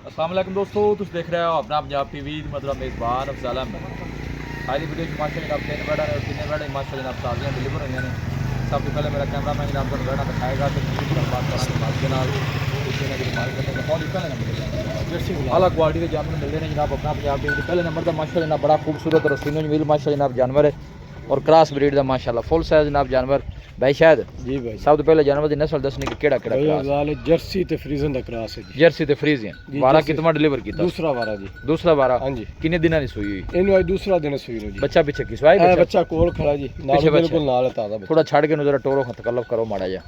अस्सलाम वालेकुम दोस्तों, तुम देख रहे हो अपना पंजाब टीवी मतलब मेज़बान अफज़ल अहमद। आज की वीडियो माशाअल्लाह जनाब 3 बैठा है और 3 बैठे माशाअल्लाह जनाब ताज़ियाँ डिलीवर हुई हैं। सब तो पहले मेरा कैमरा मैन जनाब को बैठा दिखाएगा तो बात करेंगे बात के नाल अलग क्वालिटी के जानवर मिलते हैं जनाब अपना पंजाब टीवी पहले नंबर का माशाअल्लाह जनाब बड़ा खूबसूरत और रसीनो जमील माशाअल्लाह जनाब जानवर है और क्रॉस ब्रीड का माशाअल्लाह फुल साइज जनाब जानवर भाई शायद जी भाई सब तो पहले जानवर की नस्ल दसनी कि केड़ा केड़ा क्रॉस जर्सी ते फ्रीजन दा क्रॉस है जी। जर्सी ते फ्रीजियन वारा कितना डिलीवर किया दूसरा वारा जी। दूसरा वारा हां जी। कितने दिनों की सुई हुई इनु आज दूसरा दिन सुई नु जी। बच्चा पीछे की सुई बच्चा कोल खड़ा जी नाल बिल्कुल नाल ताजा थोड़ा छड़ के नजर टोरो तकल्लुफ करो माड़ा जा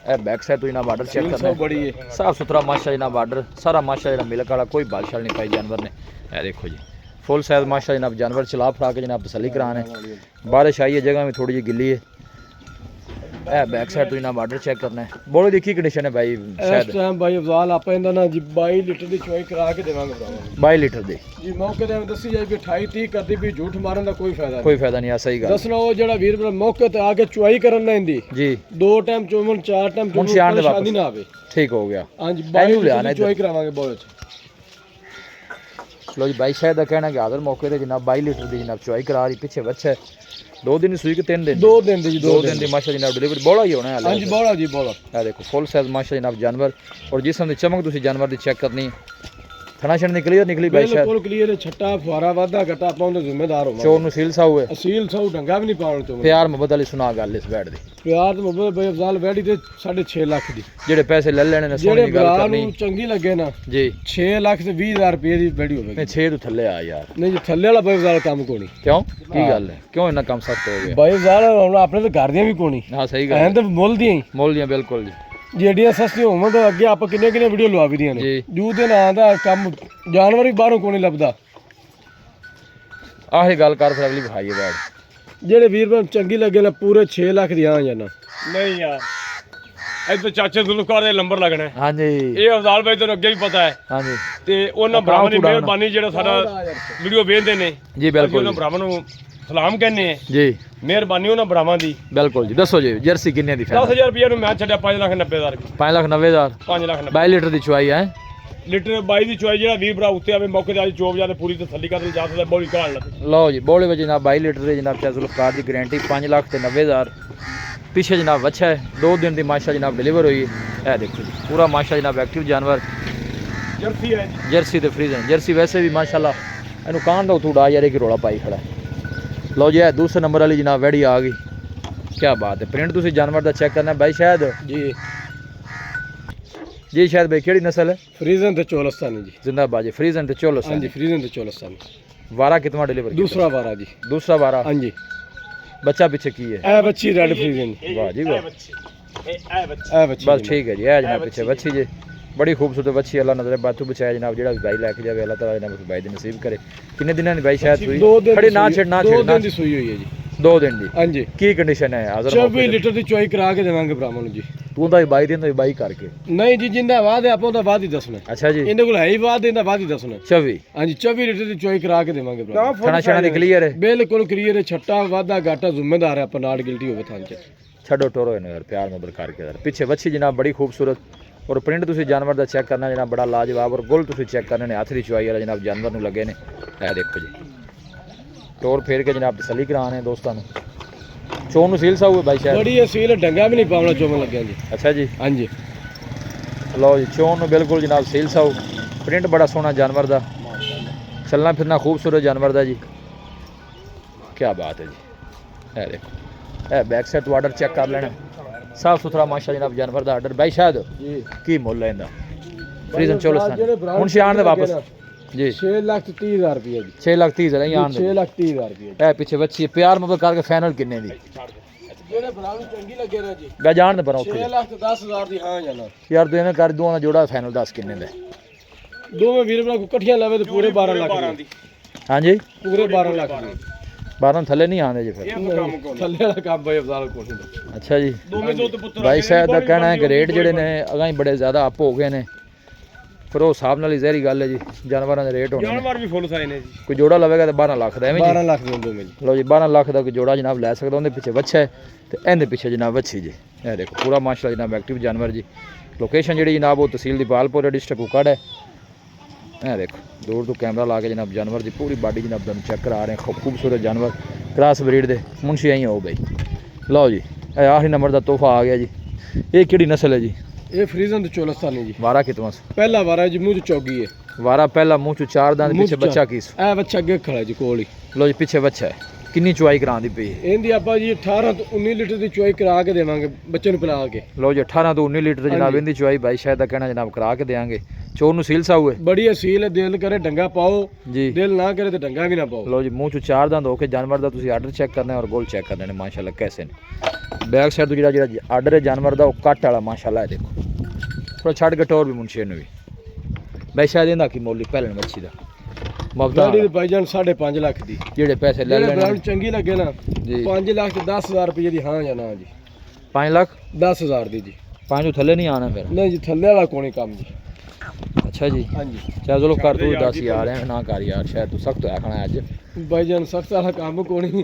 ए बैक साइड तो इना बॉर्डर चेक करना बड़ी है साफ सुथरा माशाअल्लाह इना बॉर्डर सारा माशाअल्लाह मिलक वाला कोई बादशाह नहीं पाई जानवर ने ए देखो जी फुल साइज माशाअल्लाह जनाब जानवर चला फड़ा के जनाब तसल्ली कराने बारिश आई है जगह में थोड़ी जी गिल्ली है ए बैक साइड तो इना बॉर्डर चेक करना है बोलो देखी कंडीशन है भाई इस टाइम भाई अफजाल आप इंदा ना जी 22 लीटर दी चोई करा के देवांगे भरावा 22 लीटर दी जी मौके ते दसी जाए भी 28 30 करदी भी झूठ मारन दा कोई फायदा नहीं आ सही गल दसना वो जेड़ा वीर भरा मौके ते आके चुआई करन ना इंदी जी 2 टाइम चोमन 4 टाइम चोमन शादी ना आवे ठीक हो गया हां जी 22 लीटर चुआई करावांगे बहुत लो जी भाई शायद का कहना कि आदर मौके ते जनाब 22 लीटर दी जनाब चुआई करा रही पीछे बच्चा 2 दिन सुई के 3 दिन 2 दिन दी 2 दिन दी माशाअल्लाह जनाब डिलीवरी बोला ही होना है हां जी बोला जी बोला ए देखो फुल साइज माशाअल्लाह जनाब जानवर और जिसम दी चमक तुसी जानवर दी चेक करनी थना छन निकली भाई शायद बिल्कुल क्लियर है छट्टा फुआरा वादा घटा पाउंदे जिम्मेदार हो चोर नु सील सा हुए असील सौ ढंगा भी नहीं पाउन तो प्यार मोहब्बत वाली सुना गल इस बैठ दी प्यार तो मोहब्बत भाई अफजाल बैठी ते 6.5 लाख दी जेड़े पैसे ले लेने ने सोनी गल करनी चंगी लगे ना जी 6 लाख से 20000 रुपए दी बैठी होवे नहीं 6 तो थल्ले आ यार नहीं जी थल्ले वाला भाई अफजाल काम कोनी क्यों की गल है क्यों इतना कम सख्त हो गया भाई अफजाल हुन अपने तो घर दियां भी कोनी हां सही गल है तो मोल दियां बिल्कुल जी ਜਿਹੜੀਆਂ ਸਸਤੀਆਂ ਹੋਣ ਤਾਂ ਅੱਗੇ ਆਪਾਂ ਕਿੰਨੇ ਵੀਡੀਓ ਲਵਾ ਵੀ ਦੀਆਂ ਨੇ ਜੂ ਦੇ ਨਾਂ ਦਾ ਕੰਮ ਜਾਨਵਰ ਵੀ ਬਾਹਰੋਂ ਕੋਈ ਨਹੀਂ ਲੱਭਦਾ ਆਹੀ ਗੱਲ ਕਰ ਫਿਰ ਅਗਲੀ ਵਿਖਾਈਏ ਬੈਠ ਜਿਹੜੇ ਵੀਰ ਨੂੰ ਚੰਗੀ ਲੱਗੇ ਨਾ ਪੂਰੇ 6 ਲੱਖ ਦੀ ਆ ਜਾਣਾ ਨਹੀਂ ਯਾਰ ਇੱਥੇ ਚਾਚੇ ਜ਼ੁਲਫਕਾਰ ਦੇ ਨੰਬਰ ਲੱਗਣਾ ਹਾਂਜੀ ਇਹ ਅਫਜ਼ਾਲ ਭਾਈ ਤੈਨੂੰ ਅੱਗੇ ਵੀ ਪਤਾ ਹੈ ਹਾਂਜੀ ਤੇ ਉਹਨਾਂ ਭਰਾਵਾਂ ਦੀ ਮਿਹਰਬਾਨੀ ਜਿਹੜਾ ਸਾਡਾ ਵੀਡੀਓ ਵੇਖਦੇ ਨੇ ਜੀ ਬਿਲਕੁਲ ਉਹਨਾਂ ਭਰਾਵਾਂ ਨੂੰ ਸਲਾਮ ਕਹਿੰਦੇ ਆ ਜੀ ਮਿਹਰਬਾਨੀ ਉਹਨਾਂ ਭਰਾਵਾਂ ਦੀ ਬਿਲਕੁਲ ਜੀ ਦੱਸੋ ਜੀ ਜਰਸੀ ਕਿੰਨੇ ਦੀ 10000 ਰੁਪਏ ਨੂੰ ਮੈਂ ਛੱਡਿਆ 5,90,000 5,90,000 5,90,000 22 ਲੀਟਰ ਦੀ ਚੁਆਈ ਹੈ ਲੀਟਰ 22 ਦੀ ਚੁਆਈ ਜਿਹੜਾ 20 ਭਰਾ ਉੱਤੇ ਆਵੇ ਮੌਕੇ ਤੇ ਅੱਜ ਚੋਬ ਜਾ ਤੇ ਪੂਰੀ ਤਸੱਲੀ ਕਰਦੇ ਜਾ ਸਕਦਾ ਬੋਲੀ ਕਾਲ ਲੱਗੇ ਲਓ ਜੀ ਬੋਲੇ ਵਿੱਚ ਜਨਾਬ 22 ਲੀਟਰ ਦੇ ਜਨਾਬ ਜ਼ੁਲਫਕਾਰ ਦੀ ਗਾਰੰਟੀ 5,90,000 पीछे जनाब अच्छा है 2 दिन की माशा जनाब डिलीवर हुई है देखो जी पूरा माशा जनाब एक्टिव जानवर जर्सी है जर्सी तो फ्रीजन जर्सी वैसे भी माशाल्लाह इनू कान का उड़ा यार कि रोड़ा पाई खड़ा है लो जी है दूसरे नंबर वाली जनाब वैड़ी आ गई क्या बात है प्रिंट तुम जानवर का चेक करना भाई शायद जी जी शायद भाई केड़ी नस्ल है फ्रीजन ते चोलस्तानी जी जिंदाबाद जी फ्रीजन ते चोलस्तानी हां जी फ्रीजन ते चोलस्तानी वारा कितना डिलीवर दूसरा वारा जी दूसरा वारा हां जी बच्चा पीछे की है ए बच्ची रेड फ्रीजन वाह जी वाह ए बच्ची बस ठीक है जी है जनाब पीछे बच्ची जी बड़ी खूबसूरत बच्ची अल्लाह नजर बातू बचाया जनाब जेड़ा भाई लेके जावे अल्लाह ताला जनाब भाई दी नसीब करे कितने दिनों की भाई शायद हुई खड़ी ना छेड़ 2 दिन दी सुई हुई है जी 2 दिन दी हां जी की कंडीशन है हाजिर 24 लीटर दी चोई करा के देवांगे भरावां नु जी तू दा 22 दिन तो 22 करके नहीं जी जिंदा वाद है आपो दा वाद ही दसना अच्छा जी इनदे कोल है ही वाद इंदा वाद ही दसना 24 हां जी 24 लीटर दी चोई करा के देवांगे भरावां खाना शाना दी क्लियर है बिल्कुल क्लियर है छट्टा वादा घाटा जिम्मेदार है अपन नाड़ गिल्टी होवे थान च छड्डो टोरो इन्हें यार प्यार मोहब्बत करके यार पीछे बच्ची जनाब बड़ी खूबसूरत और प्रिंट तुसी जानवर दा चेक करना जनाब बड़ा लाजवाब और गुल तुसी चेक करने ने हाथ दी चुआई वाला जनाब जानवर नु लगे ने ए देखो जी टोर फेर के जनाब तसल्ली कराने दोस्तां नु चोन नु सील सा हुए भाई शायद बड़ी सील ढंगा भी नहीं पावना चोमन लगे जी अच्छा जी हां जी लो जी चोन नु बिल्कुल जनाब सील सा प्रिंट बड़ा सोहना जानवर दा चलना फिरना खूबसूरत जानवर दा जी क्या बात है जी ए देखो ए बैक साइड ऑर्डर चेक कर लेना साफ सुथरा माशा जनाब जानवर दा ऑर्डर भाई शायद जी की मुल है इंदा फ्रीजन चोलस्तान हुन सियाण दे वापस जी 6,30,000 रुपए जी 6,30,000 यहां 6,30,000 रुपए ए पीछे बच्ची प्यार मोहब्बत करके फाइनल किन्ने दी जेड़े भरा नु चंगी लगे ना जी गा जान दे पर ओके 6,10,000 दी हां जाना यार तू इवें कर दोवां दा जोड़ा फाइनल 10 किन्ने दे दोवें वीर भरा को इकट्ठियां लावे तो पूरे 12 लाख दी हां जी पूरे 12 लाख दी 12 थल्ले नहीं आंदे जी फिर थल्ले वाला काम भाई अफजाल कोल अच्छा जी भाई साहब का कहना है कि रेट जेडे ने अगां ही बड़े ज्यादा अप हो गए ने फिर वो हिसाब नाल ही जहरी गल है जी जानवरां दे रेट होने जानवर भी फुल साइज ने जी कोई जोड़ा लवेगा तो 12 लाख दा एवें 12 लाख दी दो में जी लो जी 12 लाख का कोई जोड़ा जनाब लै सकदा उंदे पीछे बच्चा है ते इहदे पीछे जनाब बच्ची जी ए देखो पूरा माशाल्लाह जनाब एक्टिव जानवर जी ਲੋਕੇਸ਼ਨ ਜਿਹੜੀ ਜਨਾਬ ਉਹ ਤਹਿਸੀਲ ਦੀਪਾਲਪੁਰ ਡਿਸਟ੍ਰਿਕਟ ਕੁਕੜ ਹੈ। ਇਹ ਦੇਖੋ दूर तो कैमरा ला के जनाब जानवर की पूरी बॉडी जनाब तुम चेक करा रहे हैं। खूबसूरत जानवर क्रॉस ब्रीड दे मुंशी आई हो भाई। लो जी आखिरी नंबर का तोहफा आ गया जी। ये किहड़ी नस्ल है जी? ये फ्रीजन तो चोलस्तानी जी। वारा कितवा पहला वारा जी मुंह चौगी है। वारा पहला मुंह चो 4 दांत पीछे बच्चा किस ए बच्चा अगे खड़ा जी कोल ही। लो जी पीछे बच्चा है। किन्नी चुवाई करांदी पई है? इनदी आपा जी 18 तो 19 लीटर की चुवाई करा के देवांगे बच्चे नु पिला के। लो जी 18 तो 19 लीटर जनाब इनदी चुवाई भाई शायद कहना जनाब करा के देंगे। चोर नु सील सा हुए बड़ी असील है। दिल करे डंगा पाओ जी, दिल ना करे तो डंगा भी ना पाओ। लो जी मुंह चो 4 दांत होके जानवर दा तुसी आर्डर चेक करना है और गोल चेक करने ने माशाल्लाह कैसे ने। बैक साइड तो जेड़ा आर्डर है जानवर दा वो कट वाला माशाल्लाह है। देखो थोड़ा छड़ के टोर भी मुंशी ने भी भाई शायद इंदा की मोली पहले मच्छी दा गाड़ी दे भाईजान 5.5 लाख दी जेड़े पैसे ले लेने ब्रांड चंगी लगे ना जी 5 लाख ते 10,000 रुपये दी। हाँ या ना जी? 5 लाख 10,000 दी जी। 5 थल्ले नहीं आना फिर? नहीं जी थल्ले वाला कोनी काम जी। अच्छा जी हाँ जी चल चलो कर तू 10 यार है ना कर यार शायद तू सख्त है खाना अज भाईजान सख्त वाला काम कोनी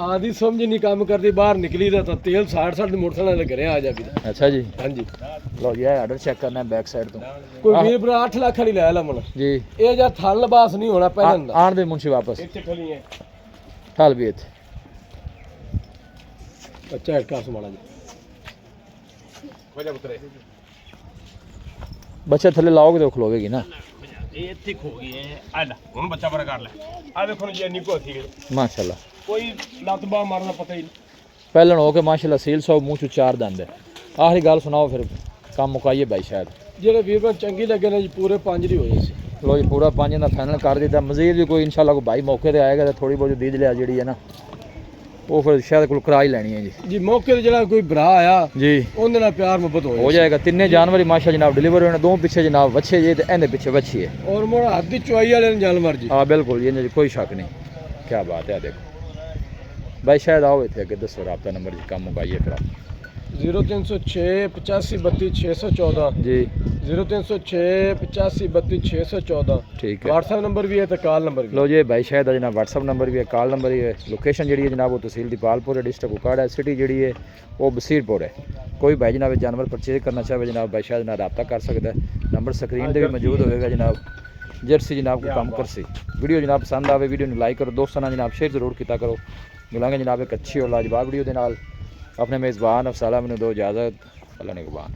आदि समझ नहीं काम करती बाहर निकली दा तेल 60 मोटरसाइकिल घरे आ जाबी। अच्छा जी हाँ जी लो जी आर्डर चेक करना है बैक साइड तो कोई वीर भरा 8 लाख वाली ले ला मन जी। ये जा थल लबास नहीं होना पहले आन दे मुंशी वापस इत्थे खली है हाल भी इत्थे बच्चा हेडका समाना जी वजह उतरे बच्चे थल्ले लाओगे तो खलोवेगी ना। ਇਹ ਇੱਥੇ ਖੋ ਗਈ ਹੈ ਆ ਲੈ ਹੁਣ ਬੱਚਾ ਬੜਾ ਕਰ ਲੈ ਆ ਦੇਖੋ ਜੀ ਇੰਨੀ ਕੋ ਸੀ माशाल्लाह ਕੋਈ ਲੱਤ ਬਾਹ ਮਾਰਨ ਦਾ ਪਤਾ ਹੀ ਨਹੀਂ। पहलन हो के माशाल्लाह सील 100 मुंह चो 4 दंद है। आखिरी गल सुनाओ फिर काम मुकाइए भाई शायद। ਜਿਹੜੇ ਵੀਰ ਭਰਾ ਚੰਗੀ ਲੱਗੇ ਨੇ ਜੀ ਪੂਰੇ 5 ਦੀ ਹੋਈ ਸੀ। लो जी पूरा 5 ਦਾ फाइनल कर दिता। मजीद भी कोई इंशाल्लाह कोई भाई मौके ते आएगा तो थोड़ी बहुत दीद लिया जी है ना वो फिर शायद कोई करा ही लेनी है जी। जी मौके ਤੇ ਜਿਹੜਾ ਕੋਈ ਭਰਾ ਆਇਆ जी ਉਹਦੇ ਨਾਲ ਪਿਆਰ ਮੁਹੱਬਤ हो जाएगा। तिन्ने जानवर ही माशा जनाब डिलीवर होने दो पीछे जनाब बच्चे जी तो एंदे पीछे बच्ची है और मोड़ा हद दी चुआई वाले ने जानवर जी। हाँ बिल्कुल ये जी कोई शक नहीं। क्या बात है देखो भाई शायद आओ इतने अगे दसो रबता नंबर जी काम मुकाइए फिर आप। 0306 85 32 614 जी 0306 85 32 614 ठीक है। व्हाट्सएप नंबर भी है तो कॉल नंबर भी। लो जी भाई शायद जनाब व्हाट्सअप नंबर भी है कॉल नंबर ही है। लोकेशन जी है जनाब वो तहसील दीपालपुर है डिस्ट्रिक्ट कुकाड़ है। सिटी जी है वो बसीरपुर है। कोई भाई जनाब जानवर परचेज करना चाहे जनाब भाई शायद जनाब रब्ता कर सकता है। नंबर स्क्रीन पर भी मौजूद होगा जनाब। जर्सी जनाब को कम कर सी वीडियो जनाब पसंद आवे वीडियो को लाइक करो दोस्तों जनाब शेयर जरूर किया करो। मिलेंगे जनाब एक अच्छी और लाजवाब वीडियो के नाल। अपने मेज़बान अफसाला मैंने दो इजाज़त अल्लाह ने कुर्बान।